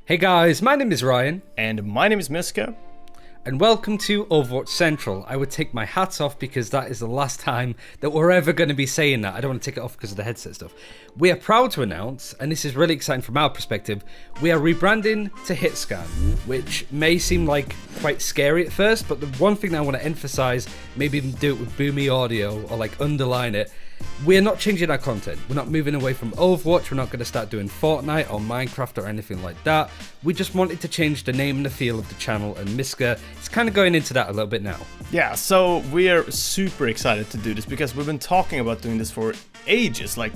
Hey guys, my name is Ryan, And my name is Miska. and welcome to Overwatch Central. I would take my hat off because that is the last time that we're ever going to be saying that. I don't want to take it off because of the headset stuff. We are proud to announce, and this is really exciting from our perspective, we are rebranding to HITSCAN, which may seem like quite scary at first, but the one thing that I want to emphasize, maybe even do it with boomy audio or like underline it, we're not changing our content. We're not moving away from Overwatch. We're not going to start doing Fortnite or Minecraft or anything like that. We just wanted to change the name and the feel of the channel, and Miska is kind of going into that a little bit now. Yeah, so we're super excited to do this because we've been talking about doing this for ages, like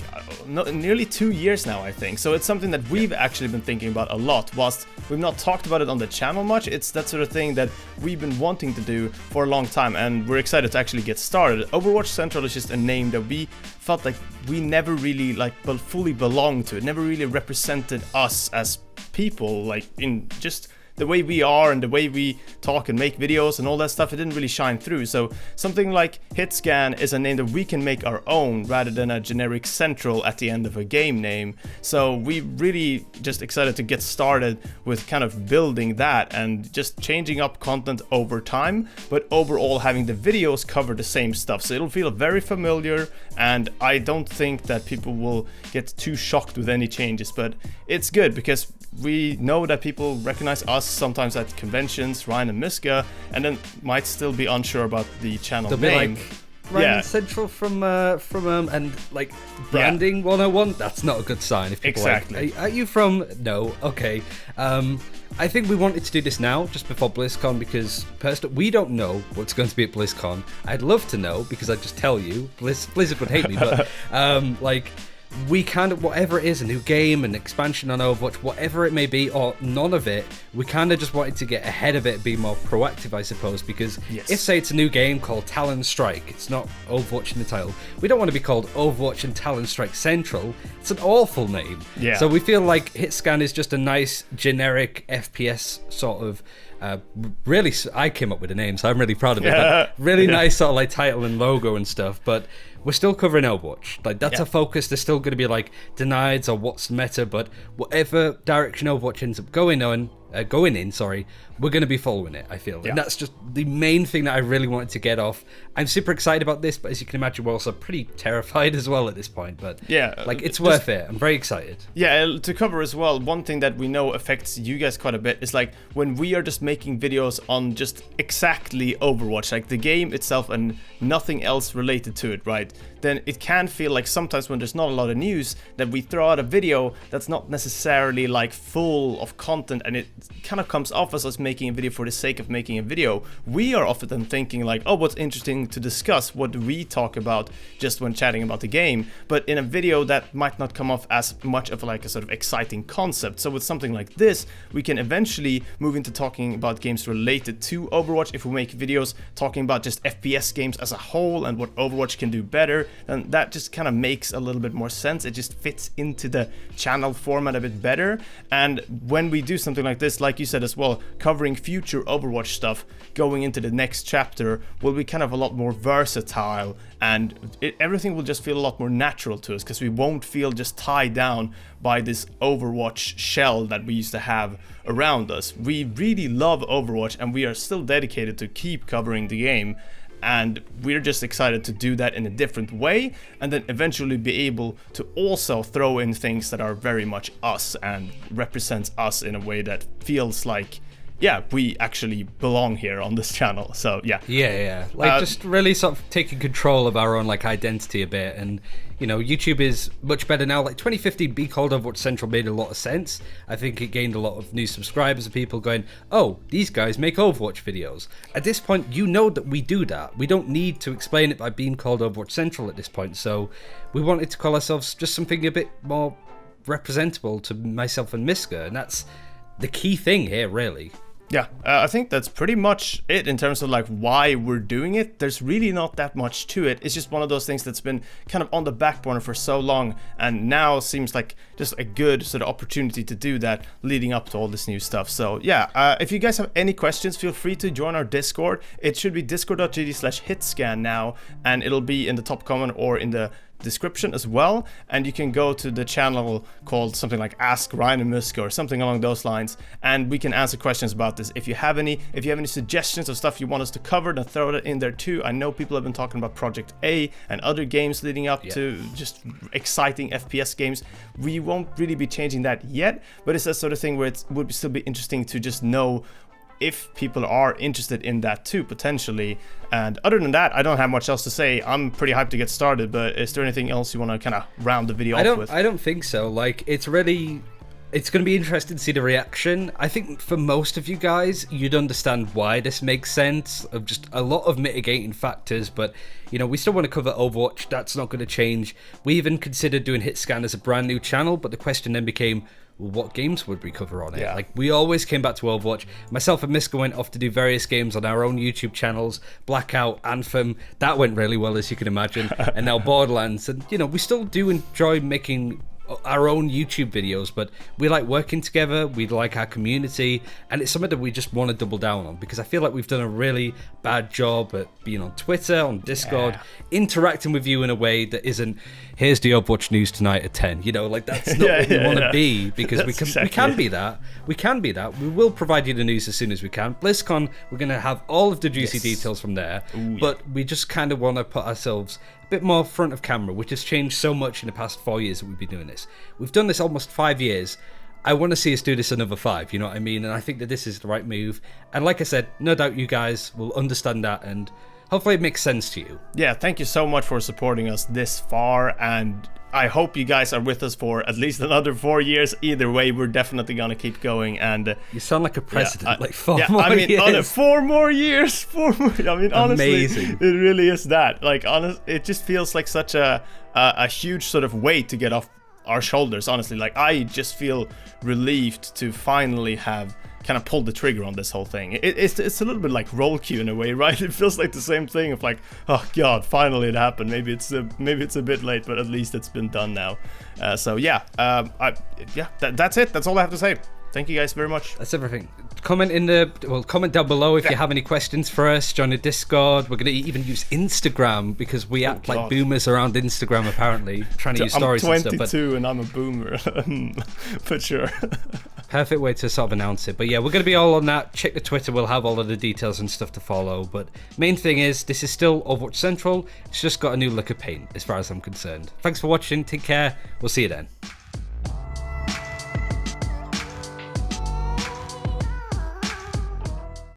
nearly 2 years now, I think. So it's something that we've actually been thinking about a lot. Whilst we've not talked about it on the channel much, it's that sort of thing that we've been wanting to do for a long time, and we're excited to actually get started. Overwatch Central is just a name that we felt like we never really fully belonged to. It never really represented us as people, like in just the way we are and the way we talk and make videos and all that stuff. It didn't really shine through. So something like HITSCAN is a name that we can make our own rather than a generic Central at the end of a game name. So we really just excited to get started with kind of building that and just changing up content over time, but overall having the videos cover the same stuff. So it'll feel very familiar, and I don't think that people will get too shocked with any changes, but it's good because we know that people recognize us sometimes at conventions, Ryan and Miska, and then might still be unsure about the channel They'll name. be like, Ryan Central from and like branding 101. That's not a good sign. If people Exactly. are like, are you from? No, okay. I think we wanted to do this now, just before BlizzCon, because personally, we don't know what's going to be at BlizzCon. I'd love to know because I'd just tell you. Blizzard would hate me, but we kind of, whatever it is, a new game, an expansion on Overwatch, whatever it may be, or none of it, we kind of just wanted to get ahead of it, be more proactive, I suppose, because if, say, it's a new game called Talon Strike, it's not Overwatch in the title, we don't want to be called Overwatch and Talon Strike Central. It's an awful name. Yeah. So we feel like HITSCAN is just a nice, generic FPS sort of, really, I came up with the name, so I'm really proud of it. But really nice sort of like title and logo and stuff, but we're still covering Overwatch. Like, that's our focus. There's still going to be like denieds or what's meta, but whatever direction Overwatch ends up going in, we're going to be following it, I feel. And that's just the main thing that I really wanted to get off. I'm super excited about this, but as you can imagine, we're also pretty terrified as well at this point. But it's worth it. I'm very excited. Yeah, to cover as well, one thing that we know affects you guys quite a bit is like when we are just making videos on just exactly Overwatch, like the game itself and nothing else related to it, right? Then it can feel like sometimes when there's not a lot of news that we throw out a video that's not necessarily like full of content, and it kind of comes off as us making a video for the sake of making a video. We are often thinking like, oh, what's interesting to discuss? What do we talk about just when chatting about the game? But in a video that might not come off as much of like a sort of exciting concept. So with something like this, we can eventually move into talking about games related to Overwatch. If we make videos talking about just FPS games as a whole and what Overwatch can do better, then that just kind of makes a little bit more sense. It just fits into the channel format a bit better. And when we do something like this, like you said as well, covering future Overwatch stuff going into the next chapter will be kind of a lot more versatile, and everything will just feel a lot more natural to us because we won't feel just tied down by this Overwatch shell that we used to have around us. We really love Overwatch, and we are still dedicated to keep covering the game. And we're just excited to do that in a different way, and then eventually be able to also throw in things that are very much us and represents us in a way that feels like, we actually belong here on this channel. So like just really sort of taking control of our own like identity a bit. And you know, YouTube is much better now. Like 2015 be called Overwatch Central made a lot of sense. I think it gained a lot of new subscribers and people going, oh, these guys make Overwatch videos. At this point, you know that we do that. We don't need to explain it by being called Overwatch Central at this point. So we wanted to call ourselves just something a bit more representable to myself and Miska, and that's the key thing here, really. Yeah, I think that's pretty much it in terms of like why we're doing it. There's really not that much to it. It's just one of those things that's been kind of on the back burner for so long, and now seems like just a good sort of opportunity to do that leading up to all this new stuff. So if you guys have any questions, feel free to join our Discord. It should be discord.gg/hitscan now, and it'll be in the top comment or in the description as well, and you can go to the channel called something like Ask Ryan and Musk or something along those lines, and we can answer questions about this. If you have any suggestions of stuff you want us to cover, then throw it in there too. I know people have been talking about Project A and other games leading up to just exciting FPS games. We won't really be changing that yet, but it's that sort of thing where it would still be interesting to just know if people are interested in that too, potentially. And other than that, I don't have much else to say. I'm pretty hyped to get started, but is there anything else you want to kind of round the video off with? I don't think so. Like, it's going to be interesting to see the reaction. I think for most of you guys, you'd understand why this makes sense, of just a lot of mitigating factors, but we still want to cover Overwatch. That's not going to change. We even considered doing HITSCAN as a brand new channel, but the question then became, well, what games would we cover on it? Yeah. Like, we always came back to Overwatch. Myself and Miska went off to do various games on our own YouTube channels, Blackout, Anthem. That went really well, as you can imagine. And now Borderlands. And, we still do enjoy making our own YouTube videos, but we like working together, we like our community, and it's something that we just want to double down on, because I feel like we've done a really bad job at being on Twitter, on Discord, interacting with you in a way that isn't, here's the Overwatch news tonight at 10, like that's not what we want to be, because we can be that. We can be that. We will provide you the news as soon as we can. BlizzCon, we're going to have all of the juicy details from there, but we just kind of want to put ourselves a bit more front of camera, which has changed so much in the past 4 years that we've been doing this. We've done this almost 5 years. I want to see us do this another 5, you know what I mean? And I think that this is the right move. And like I said, no doubt you guys will understand that, and hopefully it makes sense to you. Yeah, thank you so much for supporting us this far, and I hope you guys are with us for at least another 4 years. Either way, we're definitely gonna keep going. And you sound like a president. Like 4 more years. 4 more years. 4 more. I mean, honestly, amazing. It really is that. Like, it just feels like such a huge sort of weight to get off our shoulders. Honestly, like, I just feel relieved to finally have kind of pulled the trigger on this whole thing. It's a little bit like roll cue in a way, right? It feels like the same thing of like, oh god, finally it happened. Maybe it's a bit late, but at least it's been done now. That's it. That's all I have to say. Thank you guys very much. That's everything. Comment down below if you have any questions for us. Join the Discord. We're going to even use Instagram, because we act like boomers around Instagram, apparently, trying to use stories and stuff. I'm 22 and I'm a boomer, for sure. Perfect way to sort of announce it. But yeah, we're going to be all on that. Check the Twitter. We'll have all of the details and stuff to follow. But main thing is, this is still Overwatch Central. It's just got a new lick of paint, as far as I'm concerned. Thanks for watching. Take care. We'll see you then.